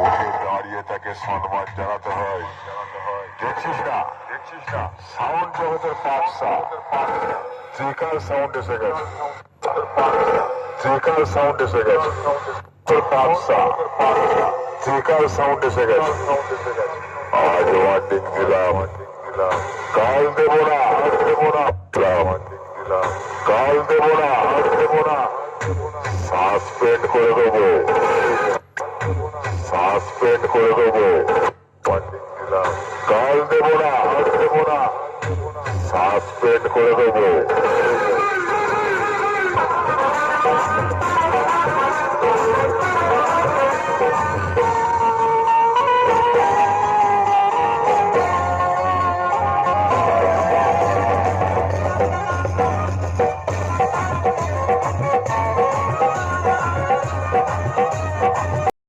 উঠে দাঁড়িয়ে তাকে সম্মান জানাতে হয়। দেখছিস না সাউন্ড জগতের পাপসা ট্রিকার সাউন্ড এসে গেছে। ট্রিকার সাউন্ড এসে গেছে। পাপসা ট্রিকার সাউন্ড এসে গেছে। আজ ওয়ার্নিং দিলাম, কাল দেবো না, কাল দেবো না, সাসপেন্ড করে দেবো, সাসপেন্ড করে দেবো। কাল দেবো না, সাসপেন্ড করে দেবো।